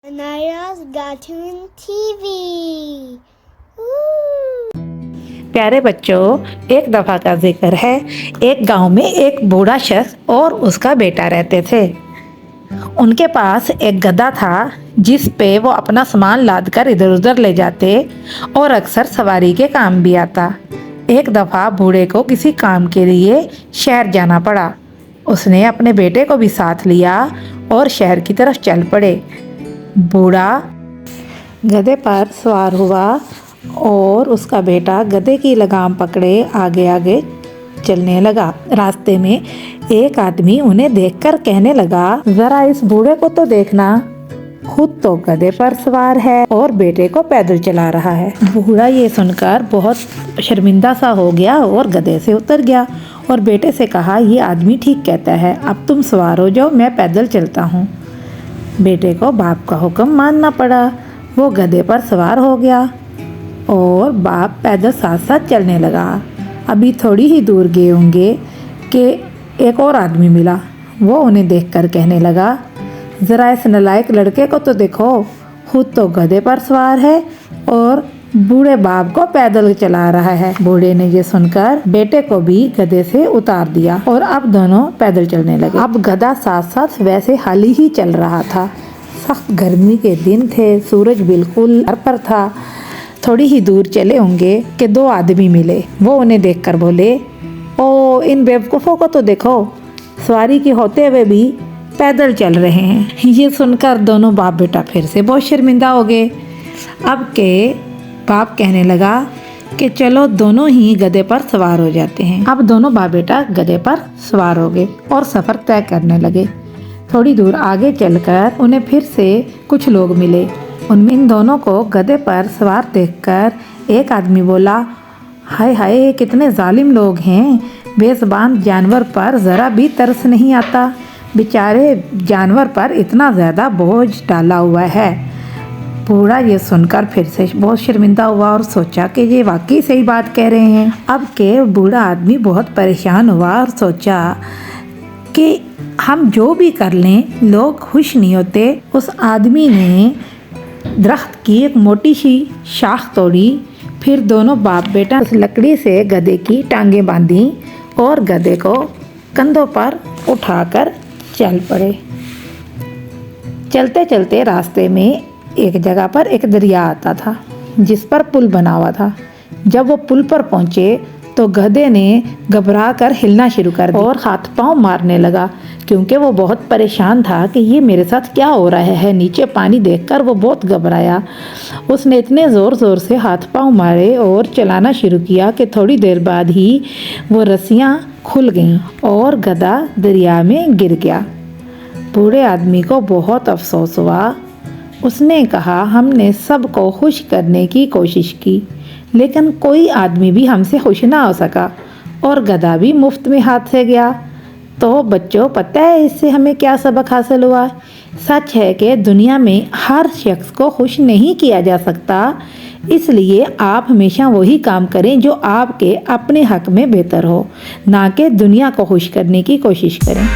Anaya's Cartoon TV. प्यारे बच्चों, एक दफ़ा का जिक्र है। एक गांव में एक बूढ़ा शख्स और उसका बेटा रहते थे। उनके पास एक गधा था जिस पे वो अपना सामान लाद कर इधर उधर ले जाते और अक्सर सवारी के काम भी आता। एक दफ़ा बूढ़े को किसी काम के लिए शहर जाना पड़ा। उसने अपने बेटे को भी साथ लिया और शहर की तरफ चल पड़े। बूढ़ा गधे पर सवार हुआ और उसका बेटा गधे की लगाम पकड़े आगे आगे चलने लगा। रास्ते में एक आदमी उन्हें देखकर कहने लगा, जरा इस बूढ़े को तो देखना, खुद तो गधे पर सवार है और बेटे को पैदल चला रहा है। बूढ़ा ये सुनकर बहुत शर्मिंदा सा हो गया और गधे से उतर गया और बेटे से कहा, ये आदमी ठीक कहता है, अब तुम सवार हो जाओ, मैं पैदल चलता हूँ। बेटे को बाप का हुक्म मानना पड़ा। वो गधे पर सवार हो गया और बाप पैदल साथ साथ चलने लगा। अभी थोड़ी ही दूर गए होंगे कि एक और आदमी मिला। वो उन्हें देखकर कहने लगा, ज़रा इस नालायक लड़के को तो देखो, खुद तो गधे पर सवार है और बूढ़े बाप को पैदल चला रहा है। बूढ़े ने ये सुनकर बेटे को भी गधे से उतार दिया और अब दोनों पैदल चलने लगे। अब गधा साथ साथ वैसे हाली ही चल रहा था। सख्त गर्मी के दिन थे, सूरज बिल्कुल सर पर था। थोड़ी ही दूर चले होंगे कि दो आदमी मिले। वो उन्हें देखकर बोले, ओ इन बेवकूफ़ों को तो देखो, सवारी के होते हुए भी पैदल चल रहे हैं। ये सुनकर दोनों बाप बेटा फिर से बहुत शर्मिंदा हो गए। अब के बाप कहने लगा कि चलो दोनों ही गधे पर सवार हो जाते हैं। अब दोनों बाप बेटा गधे पर सवार हो गए और सफ़र तय करने लगे। थोड़ी दूर आगे चलकर उन्हें फिर से कुछ लोग मिले। उनमें इन दोनों को गधे पर सवार देखकर एक आदमी बोला, हाय हाय, कितने जालिम लोग हैं, बेज़ुबान जानवर पर ज़रा भी तरस नहीं आता। बेचारे जानवर पर इतना ज़्यादा बोझ डाला हुआ है। बूढ़ा ये सुनकर फिर से बहुत शर्मिंदा हुआ और सोचा कि ये वाकई सही बात कह रहे हैं। अब के बूढ़ा आदमी बहुत परेशान हुआ और सोचा कि हम जो भी कर लें लोग खुश नहीं होते। उस आदमी ने दरख्त की एक मोटी सी शाख तोड़ी। फिर दोनों बाप बेटा उस लकड़ी से गधे की टांगें बांधी और गधे को कंधों पर उठाकर चल पड़े। चलते चलते रास्ते में एक जगह पर एक दरिया आता था जिस पर पुल बना हुआ था। जब वो पुल पर पहुंचे तो गधे ने घबरा कर हिलना शुरू कर दिया और हाथ पांव मारने लगा, क्योंकि वो बहुत परेशान था कि ये मेरे साथ क्या हो रहा है। नीचे पानी देखकर वो बहुत घबराया। उसने इतने ज़ोर ज़ोर से हाथ पांव मारे और चलाना शुरू किया कि थोड़ी देर बाद ही वो रस्सियाँ खुल गईं और गधा दरिया में गिर गया। बूढ़े आदमी को बहुत अफसोस हुआ। उसने कहा, हमने सबको खुश करने की कोशिश की, लेकिन कोई आदमी भी हमसे खुश ना हो सका और गधा भी मुफ्त में हाथ से गया। तो बच्चों, पता है इससे हमें क्या सबक हासिल हुआ? सच है कि दुनिया में हर शख्स को खुश नहीं किया जा सकता, इसलिए आप हमेशा वही काम करें जो आपके अपने हक में बेहतर हो, ना कि दुनिया को खुश करने की कोशिश करें।